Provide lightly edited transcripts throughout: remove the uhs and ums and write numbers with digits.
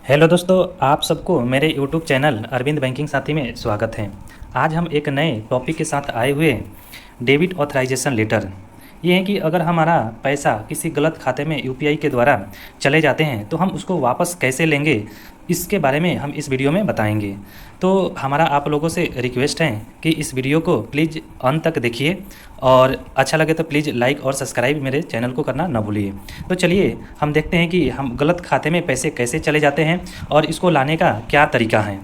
Hello दोस्तों, आप सबको मेरे यूट्यूब चैनल अरविंद बैंकिंग साथी में स्वागत है। आज हम एक नए टॉपिक के साथ आए हुए डेबिट ऑथराइजेशन लेटर। ये है कि अगर हमारा पैसा किसी गलत खाते में यूपीआई के द्वारा चले जाते हैं तो हम उसको वापस कैसे लेंगे, इसके बारे में हम इस वीडियो में बताएंगे। तो हमारा आप लोगों से रिक्वेस्ट है कि इस वीडियो को प्लीज़ अंत तक देखिए और अच्छा लगे तो प्लीज़ लाइक और सब्सक्राइब मेरे चैनल को करना ना भूलिए। तो चलिए हम देखते हैं कि हम गलत खाते में पैसे कैसे चले जाते हैं और इसको लाने का क्या तरीका है।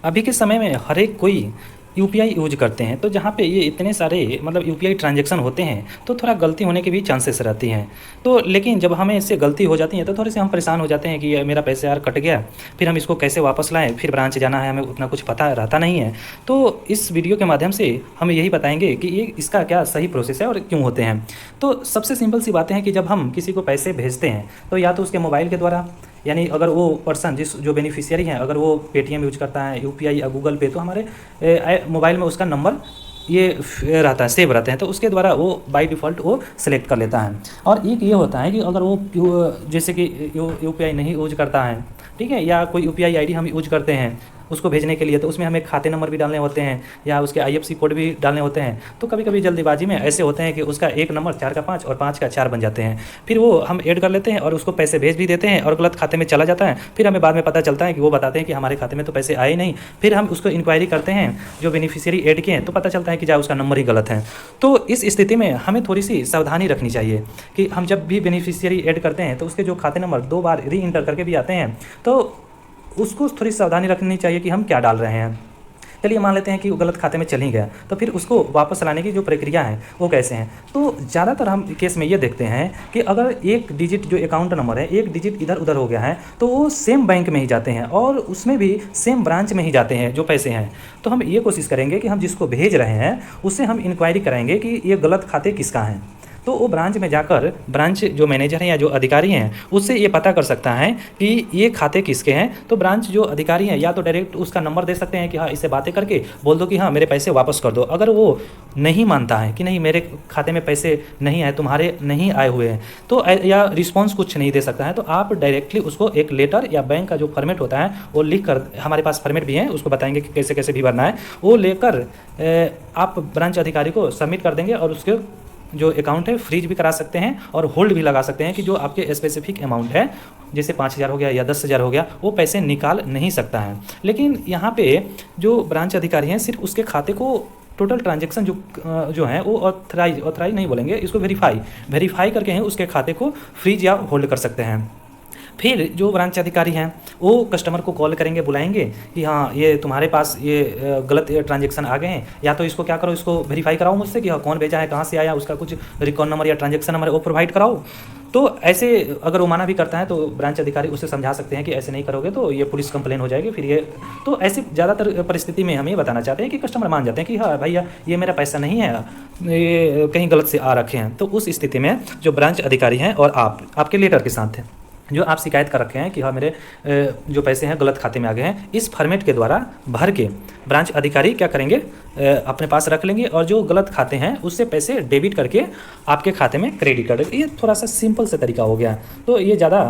अभी के समय में हर एक कोई यूपीआई यूज करते हैं, तो जहाँ पे ये इतने सारे यूपीआई ट्रांजैक्शन होते हैं तो थोड़ा गलती होने की भी चांसेस रहती हैं। तो लेकिन जब हमें इससे गलती हो जाती है तो थोड़े से हम परेशान हो जाते हैं कि ये मेरा पैसा यार कट गया, फिर हम इसको कैसे वापस लाएं, फिर ब्रांच जाना है, हमें उतना कुछ पता रहता नहीं है। तो इस वीडियो के माध्यम से हम यही बताएंगे कि ये इसका क्या सही प्रोसेस है और क्यों होते हैं। तो सबसे सिंपल सी बातें हैं कि जब हम किसी को पैसे भेजते हैं तो या तो उसके मोबाइल के द्वारा, यानी अगर वो पर्सन जो बेनिफिशियरी हैं अगर वो पेटीएम यूज करता है, यूपीआई या गूगल पे, तो हमारे मोबाइल में उसका नंबर ये रहता है, सेव रहते हैं, तो उसके द्वारा वो बाय डिफ़ॉल्ट वो सिलेक्ट कर लेता है। और एक ये होता है कि अगर वो जैसे कि यूपीआई नहीं यूज करता है, ठीक है, या कोई यूपीआई आईडी हम यूज करते हैं उसको भेजने के लिए, तो उसमें हमें खाते नंबर भी डालने होते हैं या उसके आईएफएससी कोड भी डालने होते हैं। तो कभी कभी जल्दीबाजी में ऐसे होते हैं कि उसका एक नंबर 4 का 5 और 5 का 4 बन जाते हैं, फिर वो हम ऐड कर लेते हैं और उसको पैसे भेज भी देते हैं और गलत खाते में चला जाता है। फिर हमें बाद में पता चलता है कि वो बताते हैं कि हमारे खाते में तो पैसे आए नहीं। फिर हम उसको इंक्वायरी करते हैं जो बेनिफिशियरी ऐड किए हैं, तो पता चलता है कि जा उसका नंबर ही गलत है। तो इस स्थिति में हमें थोड़ी सी सावधानी रखनी चाहिए कि हम जब भी बेनिफिशियरी ऐड करते हैं तो उसके जो खाते नंबर 2 बार री इंटर करके भी आते हैं, तो उसको थोड़ी सावधानी रखनी चाहिए कि हम क्या डाल रहे हैं। चलिए मान लेते हैं कि वो गलत खाते में चल ही गया, तो फिर उसको वापस लाने की जो प्रक्रिया है वो कैसे हैं। तो ज़्यादातर हम केस में ये देखते हैं कि अगर एक डिजिट जो अकाउंट नंबर है, एक डिजिट इधर उधर हो गया है, तो वो सेम बैंक में ही जाते हैं और उसमें भी सेम ब्रांच में ही जाते हैं जो पैसे हैं। तो हम ये कोशिश करेंगे कि हम जिसको भेज रहे हैं उससे हम इंक्वायरी कराएंगे कि ये गलत खाते किसका है। तो वो ब्रांच में जाकर ब्रांच जो मैनेजर हैं या जो अधिकारी हैं उससे ये पता कर सकता है कि ये खाते किसके हैं। तो ब्रांच जो अधिकारी हैं या तो डायरेक्ट उसका नंबर दे सकते हैं कि हाँ, इससे बातें करके बोल दो कि हाँ मेरे पैसे वापस कर दो। अगर वो नहीं मानता है कि नहीं मेरे खाते में पैसे नहीं आए, तुम्हारे नहीं आए हुए हैं, तो या रिस्पॉन्स कुछ नहीं दे सकता है, तो आप डायरेक्टली उसको एक लेटर या बैंक का जो फॉर्मेट होता है वो लिख कर, हमारे पास फॉर्मेट भी है, उसको बताएंगे कि कैसे कैसे भी भरना है, वो लेकर आप ब्रांच अधिकारी को सबमिट कर देंगे और उसके जो अकाउंट है फ्रीज भी करा सकते हैं और होल्ड भी लगा सकते हैं कि जो आपके स्पेसिफिक अमाउंट है, जैसे 5,000 हो गया या 10,000 हो गया, वो पैसे निकाल नहीं सकता है। लेकिन यहाँ पे जो ब्रांच अधिकारी हैं सिर्फ उसके खाते को टोटल ट्रांजैक्शन जो है वो ऑथराइज नहीं बोलेंगे, इसको वेरीफाई करके हैं उसके खाते को फ्रीज या होल्ड कर सकते हैं। फिर जो ब्रांच अधिकारी हैं वो कस्टमर को कॉल करेंगे, बुलाएंगे कि हाँ ये तुम्हारे पास ये गलत ट्रांजैक्शन आ गए हैं, या तो इसको क्या करो, इसको वेरीफाई कराओ मुझसे कि हाँ कौन भेजा है, कहाँ से आया, उसका कुछ रिकॉर्ड नंबर या ट्रांजैक्शन नंबर वो प्रोवाइड कराओ। तो ऐसे अगर वो मना भी करता है तो ब्रांच अधिकारी उससे समझा सकते हैं कि ऐसे नहीं करोगे तो ये पुलिस कंप्लेन हो जाएगी। फिर ये तो ऐसी ज़्यादातर परिस्थिति में हम ये बताना चाहते हैं कि कस्टमर मान जाते हैं कि हाँ भैया ये मेरा पैसा नहीं है, ये कहीं गलत से आ रखे हैं। तो उस स्थिति में जो ब्रांच अधिकारी हैं और आपके लेटर के साथ हैं जो आप शिकायत कर रखे हैं कि हाँ मेरे जो पैसे हैं गलत खाते में आ गए हैं, इस फॉर्मेट के द्वारा भर के ब्रांच अधिकारी क्या करेंगे, अपने पास रख लेंगे और जो गलत खाते हैं उससे पैसे डेबिट करके आपके खाते में क्रेडिट कर देंगे। ये थोड़ा सा सिंपल से तरीका हो गया। तो ये ज़्यादा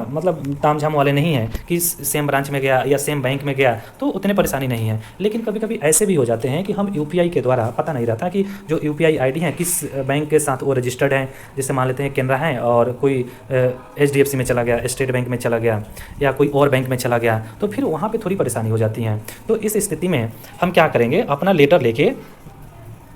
तामझाम वाले नहीं है कि सेम ब्रांच में गया या सेम बैंक में गया तो उतने परेशानी नहीं है। लेकिन कभी कभी ऐसे भी हो जाते हैं कि हम यूपीआई के द्वारा पता नहीं रहता कि जो यूपीआई आईडी है किस बैंक के साथ वो रजिस्टर्ड है। जैसे मान लेते हैं केनरा है और कोई एचडीएफसी में चला गया, स्टेट बैंक में चला गया या कोई और बैंक में चला गया, तो फिर वहाँ पे थोड़ी परेशानी हो जाती है। तो इस स्थिति में हम क्या करेंगे, अपना लेटर लेके,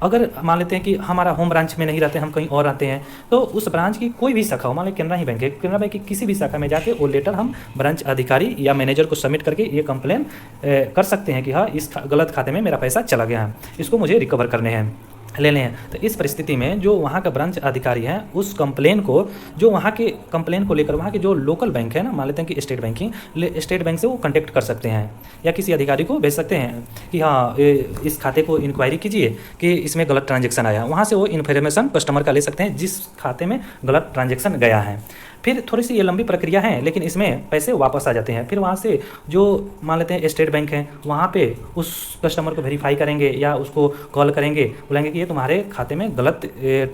अगर मान लेते हैं कि हमारा होम ब्रांच में नहीं रहते, हम कहीं और रहते हैं, तो उस ब्रांच की कोई भी शाखा हो, मान लो केनरा ही बैंक है, केनरा बैंक की किसी भी शाखा में जाके वो लेटर हम ब्रांच अधिकारी या मैनेजर को सबमिट करके ये कंप्लेन कर सकते हैं कि हाँ इस गलत खाते में मेरा पैसा चला गया है, इसको मुझे रिकवर करने हैं, लेने हैं। तो इस परिस्थिति में जो वहाँ का ब्रांच अधिकारी है उस कंप्लेन को, जो वहाँ के कंप्लेन को लेकर वहाँ के जो लोकल बैंक है ना, मान लेते हैं कि स्टेट बैंक से वो कांटेक्ट कर सकते हैं या किसी अधिकारी को भेज सकते हैं कि हाँ इस खाते को इंक्वायरी कीजिए कि इसमें गलत ट्रांजैक्शन आया। वहाँ से वो इन्फॉर्मेशन कस्टमर का ले सकते हैं जिस खाते में गलत ट्रांजैक्शन गया है। फिर थोड़ी सी ये लंबी प्रक्रिया है, लेकिन इसमें पैसे वापस आ जाते हैं। फिर वहाँ से जो मान लेते हैं स्टेट बैंक है, वहाँ पे उस कस्टमर को वेरीफाई करेंगे या उसको कॉल करेंगे, बोलेंगे कि ये तुम्हारे खाते में गलत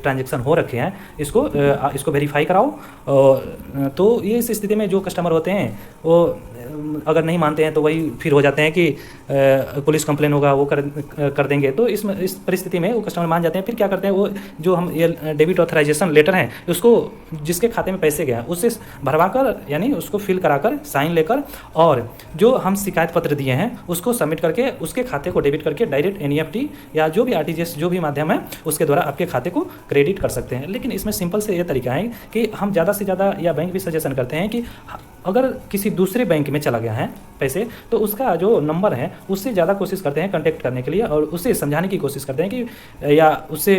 ट्रांजेक्शन हो रखे हैं, इसको वेरीफाई कराओ। तो ये इस स्थिति में जो कस्टमर होते हैं वो अगर नहीं मानते हैं तो वही फिर हो जाते हैं कि पुलिस कंप्लेन होगा, वो कर देंगे। तो इस परिस्थिति में वो कस्टमर मान जाते हैं। फिर क्या करते हैं, वो जो हम ये डेबिट ऑथराइजेशन लेटर है उसको जिसके खाते में पैसे गए उससे भरवा कर, यानी उसको फिल कराकर साइन लेकर, और जो हम शिकायत पत्र दिए हैं उसको सबमिट करके उसके खाते को डेबिट करके डायरेक्ट NEFT या जो भी RTGS जो भी माध्यम है उसके द्वारा आपके खाते को क्रेडिट कर सकते हैं। लेकिन इसमें सिंपल से ये तरीका है कि हम ज़्यादा से ज़्यादा, या बैंक भी सजेशन करते हैं कि अगर किसी दूसरे बैंक में चला गया है पैसे, तो उसका जो नंबर है उससे ज़्यादा कोशिश करते हैं कांटेक्ट करने के लिए, और उससे समझाने की कोशिश करते हैं कि, या उससे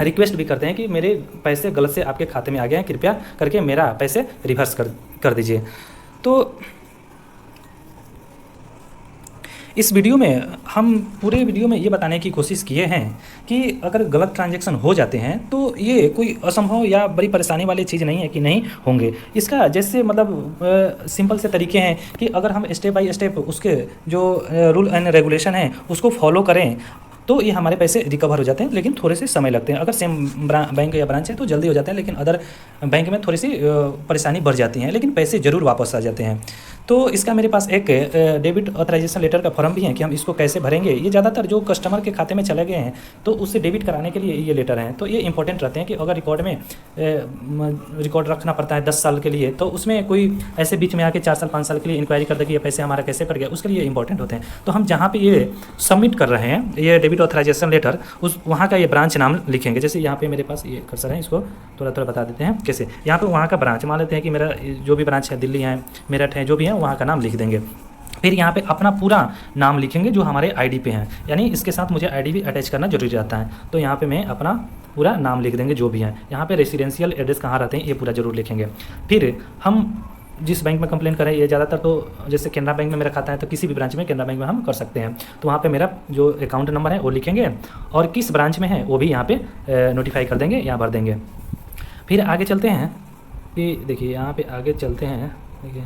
रिक्वेस्ट भी करते हैं कि मेरे पैसे गलत से आपके खाते में आ गए हैं, कृपया करके मेरा पैसे रिवर्स कर दीजिए। तो इस वीडियो में हम पूरे वीडियो में ये बताने की कोशिश किए हैं कि अगर गलत ट्रांजैक्शन हो जाते हैं तो ये कोई असंभव या बड़ी परेशानी वाली चीज़ नहीं है कि नहीं होंगे। इसका जैसे मतलब सिंपल से तरीके हैं कि अगर हम स्टेप बाय स्टेप उसके जो रूल एंड रेगुलेशन हैं उसको फॉलो करें तो ये हमारे पैसे रिकवर हो जाते हैं, लेकिन थोड़े से समय लगते हैं। अगर सेम बैंक या ब्रांच है तो जल्दी हो जाते हैं, लेकिन अदर बैंक में थोड़ी सी परेशानी बढ़ जाती है, लेकिन पैसे ज़रूर वापस आ जाते हैं। तो इसका मेरे पास एक डेबिट ऑथराइजेशन लेटर का फॉर्म भी है कि हम इसको कैसे भरेंगे। ये ज़्यादातर जो कस्टमर के खाते में चले गए हैं तो उससे डेबिट कराने के लिए ये लेटर हैं। तो ये इंपॉर्टेंट रहते हैं कि अगर रिकॉर्ड में रिकॉर्ड रखना पड़ता है 10 साल के लिए, तो उसमें कोई ऐसे बीच में आके 4 साल 5 साल के लिए इंक्वायरी कर दे कि ये पैसे हमारा कैसे कट गया, उसके लिए इंपॉर्टेंट होते हैं। तो हम जहाँ पे ये सबमिट कर रहे हैं ये डेबिट ऑथराइजेशन लेटर, उस वहाँ का ये ब्रांच नाम लिखेंगे। जैसे यहाँ पे मेरे पास ये कर्सर है, इसको थोड़ा थोड़ा बता देते हैं कैसे। यहाँ पे वहाँ का ब्रांच मान लेते हैं कि मेरा जो भी ब्रांच है दिल्ली है, मेरठ है, जो भी है वहाँ का नाम लिख देंगे। फिर यहाँ पे अपना पूरा नाम लिखेंगे जो हमारे आईडी पे है, यानी इसके साथ मुझे आईडी भी अटैच करना जरूरी रहता है। तो यहाँ पे मैं अपना पूरा नाम लिख देंगे जो भी है। यहाँ पे रेसिडेंशियल एड्रेस कहाँ रहते हैं ये पूरा जरूर लिखेंगे। फिर हम जिस बैंक में कंप्लेन करें, ये ज़्यादातर तो जैसे केनरा बैंक में मेरा खाता है तो किसी भी ब्रांच में केनरा बैंक में हम कर सकते हैं। तो वहाँ पे मेरा जो अकाउंट नंबर है वो लिखेंगे और किस ब्रांच में है वो भी यहाँ पे नोटिफाई कर देंगे, यहाँ भर देंगे। फिर आगे चलते हैं कि देखिए यहाँ पे आगे चलते हैं, देखिए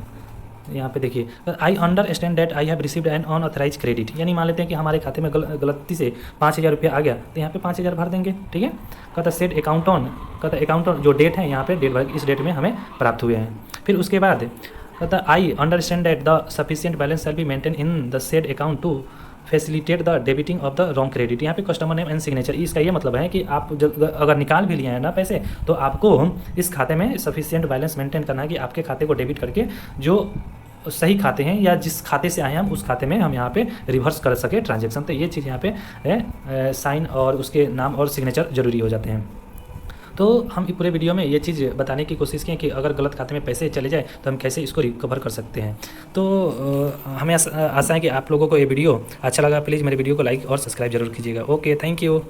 यहाँ पे देखिए I understand that I have received an unauthorise credit, यानी मान लेते हैं कि हमारे खाते में गलती से 5,000 रुपये आ गया तो यहाँ पे 5,000 भर देंगे। ठीक है, कहता सेट अकाउंट ऑन, कहता अकाउंट ऑन जो डेट है यहाँ पे डेट भर, इस डेट में हमें प्राप्त हुए हैं। फिर उसके बाद कहता I understand that the sufficient balance shall be maintain in the said account to facilitate the debiting of the wrong credit. यहाँ पे कस्टमर नेम एंड सिग्नेचर, इसका ये मतलब है कि आप अगर निकाल भी लिए हैं ना पैसे तो आपको इस खाते में सफिशिएंट बैलेंस मेंटेन करना है कि आपके खाते को डेबिट करके जो सही खाते हैं या जिस खाते से आए हैं हम उस खाते में हम यहाँ पे रिवर्स कर सके ट्रांजैक्शन। तो ये चीज़ यहाँ पे साइन और उसके नाम और सिग्नेचर जरूरी हो जाते हैं। तो हम पूरे वीडियो में ये चीज़ बताने की कोशिश की कि अगर गलत खाते में पैसे चले जाए तो हम कैसे इसको रिकवर कर सकते हैं। तो हमें आशा है कि आप लोगों को ये वीडियो अच्छा लगा। प्लीज़ मेरे वीडियो को लाइक और सब्सक्राइब जरूर कीजिएगा। Okay, thank you.